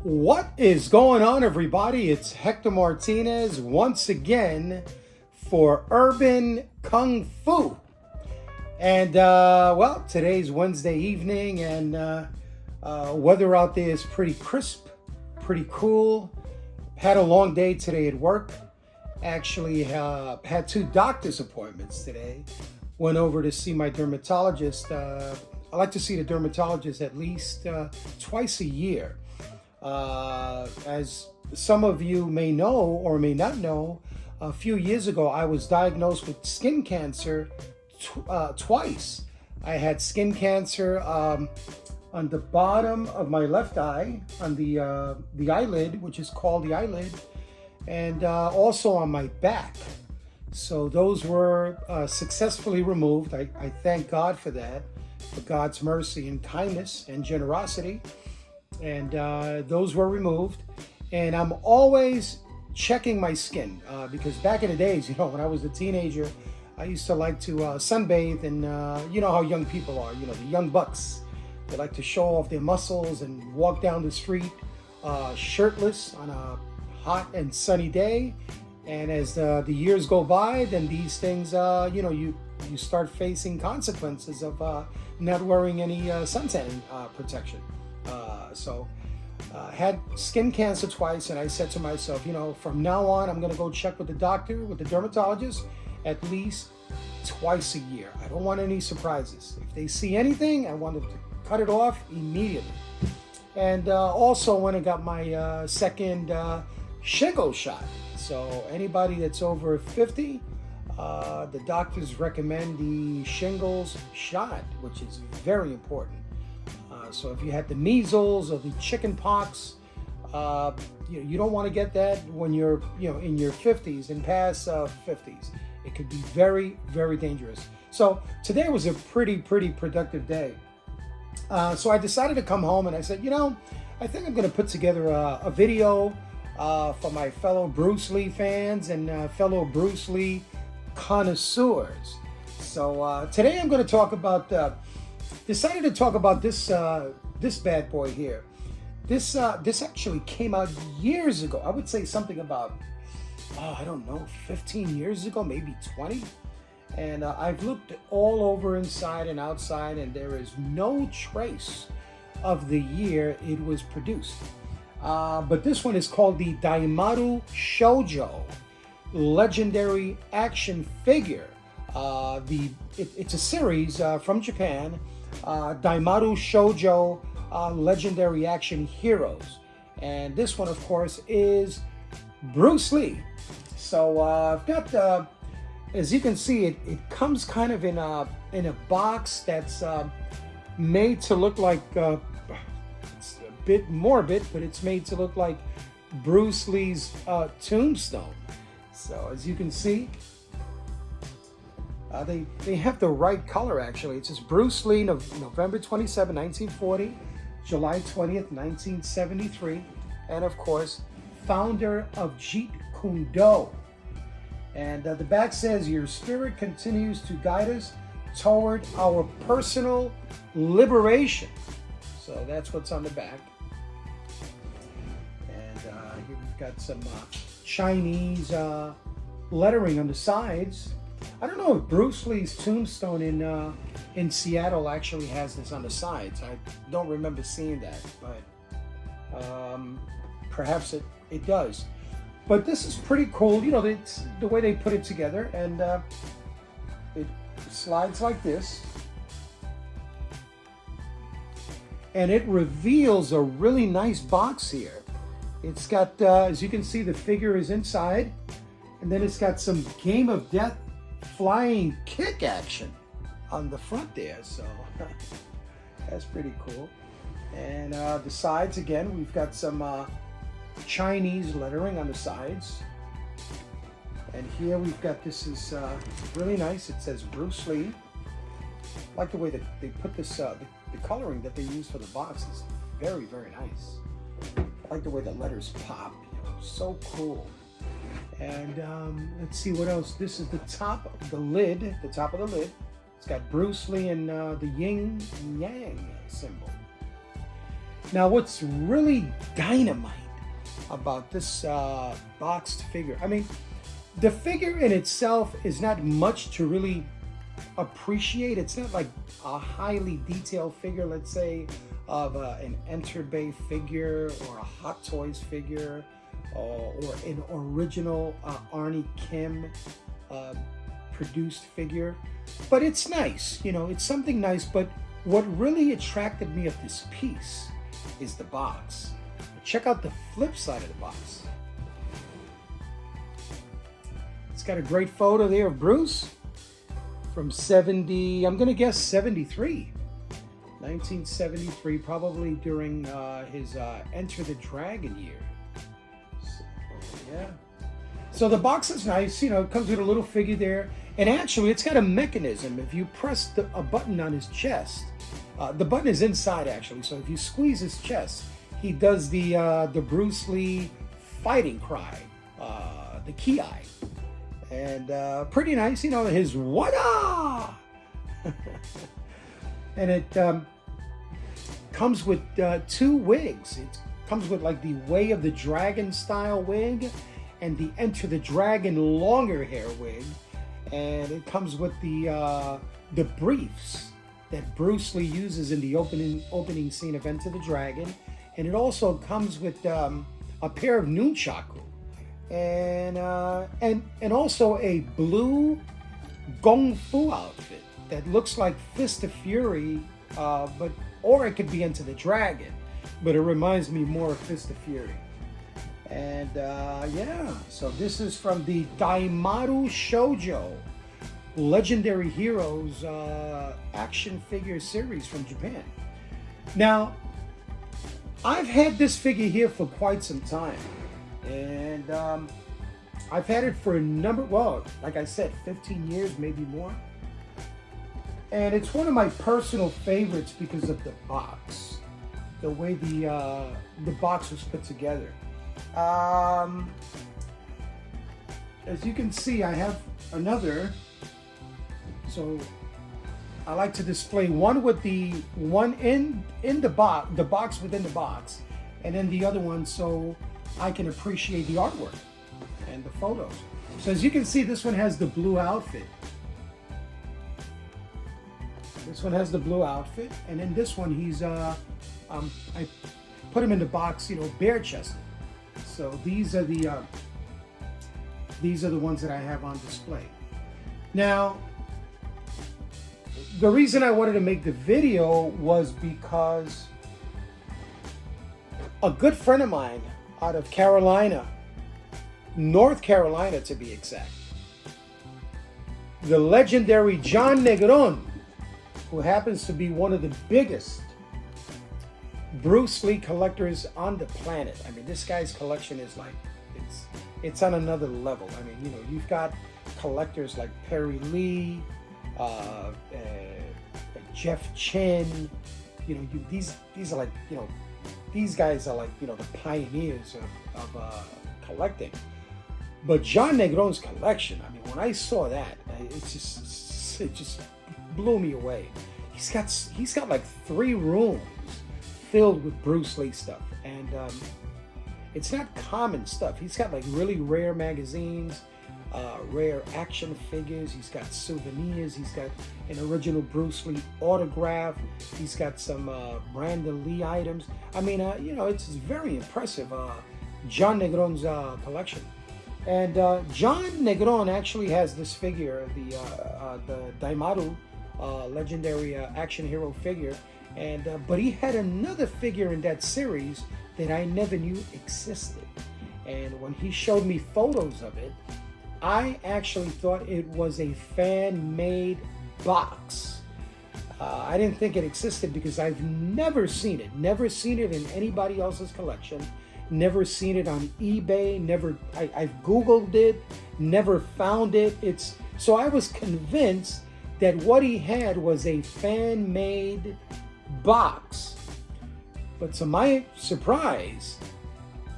What is going on, everybody? It's Hector Martinez once again for Urban Kung Fu. And, well, today's Wednesday evening, and weather out there is pretty crisp, pretty cool. Had a long day today at work. Actually, had 2 doctor's appointments today. Went over to see my dermatologist. I like to see the dermatologist at least twice a year. As some of you may know or may not know, a few years ago I was diagnosed with skin cancer twice. I had skin cancer on the bottom of my left eye, on the eyelid, which is called the eyelid, and also on my back. So those were successfully removed. I thank God for that, for God's mercy and kindness and generosity. And those were removed. And I'm always checking my skin because back in the days, when I was a teenager, I used to like to sunbathe, and you know how young people are, the young bucks. They like to show off their muscles and walk down the street shirtless on a hot and sunny day. And as the years go by, then these things, you start facing consequences of not wearing any suntan protection. So had skin cancer twice, and I said to myself, from now on, I'm going to go check with the doctor, with the dermatologist, at least twice a year. I don't want any surprises. If they see anything, I want them to cut it off immediately. And also when I got my second shingle shot. So anybody that's over 50, the doctors recommend the shingles shot, which is very important. So if you had the measles or the chicken pox, you don't want to get that when you're in your 50s and past 50s. It could be very, very dangerous. So today was a pretty productive day. So I decided to come home, and I said, I think I'm going to put together a video for my fellow Bruce Lee fans and fellow Bruce Lee connoisseurs. So today I'm going to talk about. Decided to talk about this bad boy here. This actually came out years ago. I would say something about 15 years ago, maybe 20. And I've looked all over inside and outside, and there is no trace of the year it was produced. But this one is called the Daimaru Shojo legendary action figure. It's a series from Japan. Daimaru Shojo legendary action heroes, and this one, of course, is Bruce Lee. So I've got, as you can see, it comes kind of in a box that's made to look like it's a bit morbid, but it's made to look like Bruce Lee's tombstone. So as you can see, they have the right color, actually. It says Bruce Lee, November 27, 1940, July 20th, 1973, and of course, founder of Jeet Kune Do. And the back says, your spirit continues to guide us toward our personal liberation. So that's what's on the back. And here we've got some Chinese lettering on the sides. I don't know if Bruce Lee's tombstone in Seattle actually has this on the sides. I don't remember seeing that, but perhaps it does. But this is pretty cool. It's the way they put it together, and it slides like this, and it reveals a really nice box here. It's got, as you can see, the figure is inside, and then it's got some Game of Death flying kick action on the front there, so that's pretty cool. And the sides, again, we've got some Chinese lettering on the sides, and here we've got, this is really nice. It says Bruce Lee. I like the way that they put this, the coloring that they use for the box is very, very nice. I like the way the letters pop, so cool. And let's see what else. This is the top of the lid. The top of the lid. It's got Bruce Lee and the yin yang symbol. Now, what's really dynamite about this boxed figure, I mean, the figure in itself is not much to really appreciate. It's not like a highly detailed figure, let's say, of an Enter Bay figure or a Hot Toys figure or an original Arnie Kim produced figure. But it's nice, you know, it's something nice. But what really attracted me of this piece is the box. Check out the flip side of the box. It's got a great photo there of Bruce from 70, I'm gonna guess 73. 1973, probably during his Enter the Dragon year. So, yeah. So the box is nice, you know, it comes with a little figure there. And actually, it's got a mechanism. If you press a button on his chest, the button is inside actually, so if you squeeze his chest, he does the Bruce Lee fighting cry, the ki. And pretty nice, you know, his wada! And it comes with 2 wigs. It comes with like the Way of the Dragon style wig and the Enter the Dragon longer hair wig. And it comes with the briefs that Bruce Lee uses in the opening scene of Enter the Dragon. And it also comes with a pair of nunchaku and also a blue Kung Fu outfit that looks like Fist of Fury, or it could be Enter the Dragon, but it reminds me more of Fist of Fury. And yeah, so this is from the Daimaru Shojo Legendary Heroes action figure series from Japan. Now, I've had this figure here for quite some time, and I've had it for a number, well, like I said, 15 years, maybe more. And it's one of my personal favorites because of the box, the way the box was put together. As you can see, I have another. So I like to display one with the one in the box within the box, and then the other one so I can appreciate the artwork and the photos. So as you can see, this one has the blue outfit. This one has the blue outfit, and then this one he's I put him in the box, you know, bare chested. So these are the ones that I have on display. Now, the reason I wanted to make the video was because a good friend of mine out of Carolina, North Carolina to be exact, the legendary John Negron, who happens to be one of the biggest Bruce Lee collectors on the planet. I mean, this guy's collection is like, it's on another level. I mean, you know, you've got collectors like Perry Lee, Jeff Chin, you know, these are like, you know, these guys are like, you know, the pioneers of collecting. But John Negron's collection, I mean, when I saw that, it just blew me away. He's got like 3 rooms filled with Bruce Lee stuff, and it's not common stuff. He's got like really rare magazines, rare action figures. He's got souvenirs. He's got an original Bruce Lee autograph. He's got some Brandon Lee items. I mean, you know, it's very impressive. John Negron's collection. And John Negron actually has this figure, the Daimaru legendary action hero figure, and but he had another figure in that series that I never knew existed. And when he showed me photos of it, I actually thought it was a fan-made box. I didn't think it existed because I've never seen it in anybody else's collection. Never seen it on eBay, I've Googled it, never found it. So I was convinced that what he had was a fan-made box. But to my surprise,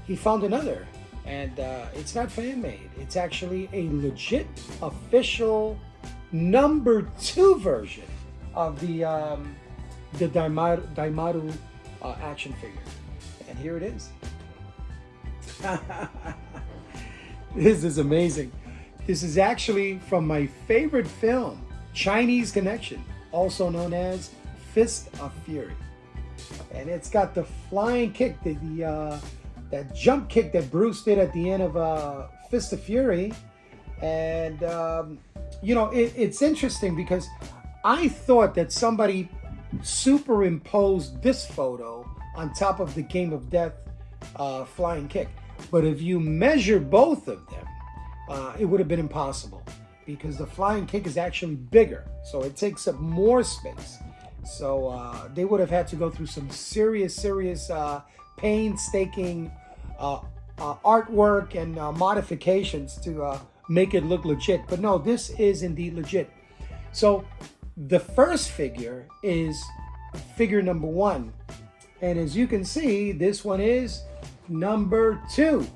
he found another, and it's not fan-made. It's actually a legit, official #2 version of the Daimaru action figure. And here it is. This is amazing. This is actually from my favorite film, Chinese Connection, also known as Fist of Fury. And it's got the flying kick, that jump kick that Bruce did at the end of Fist of Fury. And, you know, it's interesting because I thought that somebody superimposed this photo on top of the Game of Death flying kick. But if you measure both of them, it would have been impossible because the flying kick is actually bigger. So it takes up more space. So they would have had to go through some serious painstaking artwork and modifications to make it look legit. But no, this is indeed legit. So the first figure is figure number 1. And as you can see, this one is number 2.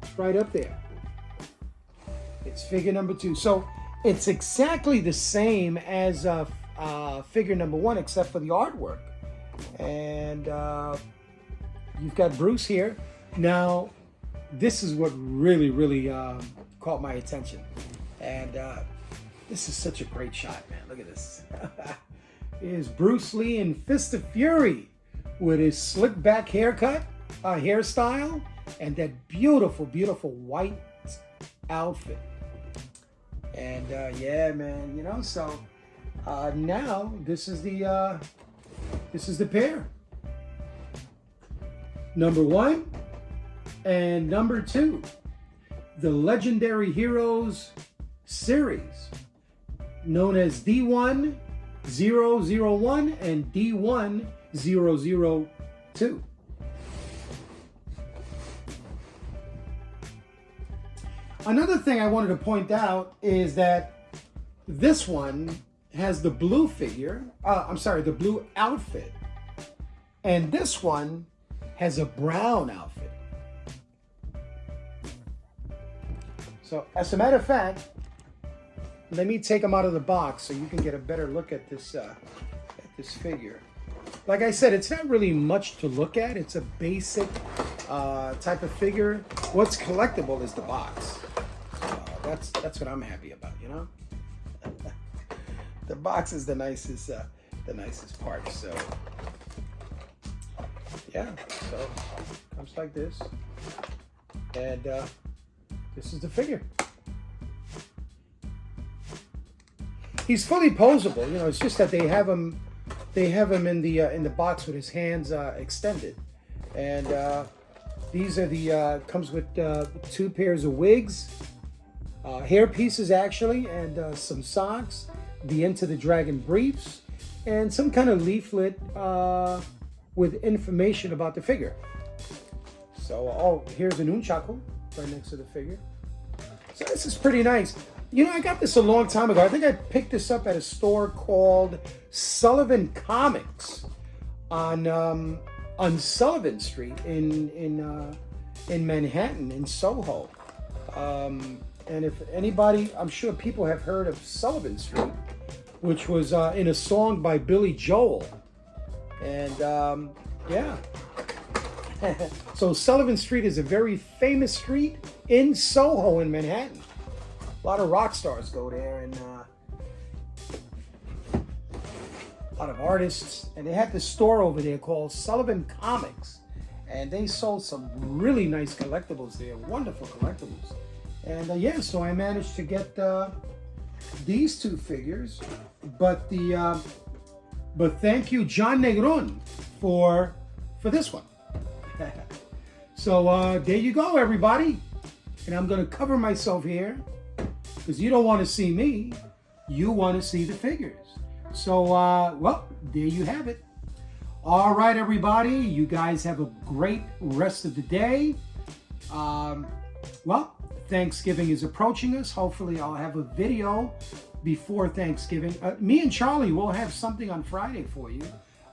It's right up there. It's figure number 2. So it's exactly the same as figure number 1, except for the artwork. And you've got Bruce here. Now, this is what really caught my attention. And this is such a great shot, man. Look at this. Here's Bruce Lee in Fist of Fury with his slick back hairstyle, and that beautiful white outfit. And yeah, man, you know, so now this is the pair. Number 1 and number 2, the Legendary Heroes series, known as D1001 and D1002. Another thing I wanted to point out is that this one has the blue figure, the blue outfit, and this one has a brown outfit. So, as a matter of fact, let me take them out of the box so you can get a better look at this figure. Like I said, it's not really much to look at. It's a basic type of figure. What's collectible is the box. That's what I'm happy about, you know. The box is the nicest part. So yeah, so it comes like this, and this is the figure. He's fully posable, you know. It's just that they have him in the box with his hands extended, and these are the comes with 2 pairs of wigs, hair pieces actually, and some socks, the Into the Dragon briefs, and some kind of leaflet with information about the figure. So, oh, here's an nunchaku right next to the figure. So this is pretty nice. You know, I got this a long time ago. I think I picked this up at a store called Sullivan Comics on Sullivan Street in Manhattan, in Soho. And if anybody, I'm sure people have heard of Sullivan Street, which was in a song by Billy Joel. And yeah. So Sullivan Street is a very famous street in Soho in Manhattan. A lot of rock stars go there, and a lot of artists. And they had this store over there called Sullivan Comics. And they sold some really nice collectibles there, wonderful collectibles. And yeah, so I managed to get these 2 figures. But thank you, John Negron, for this one. So there you go, everybody. And I'm going to cover myself here because you don't want to see me. You want to see the figures. So, well, there you have it. All right, everybody. You guys have a great rest of the day. Well, Thanksgiving is approaching us. Hopefully, I'll have a video before Thanksgiving. Me and Charlie will have something on Friday for you.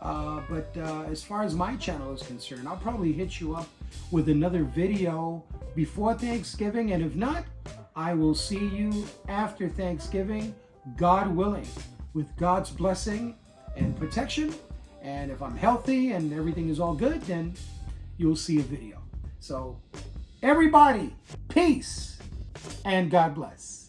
But as far as my channel is concerned, I'll probably hit you up with another video before Thanksgiving. And if not, I will see you after Thanksgiving, God willing, with God's blessing and protection. And if I'm healthy and everything is all good, then you'll see a video. So everybody, peace and God bless.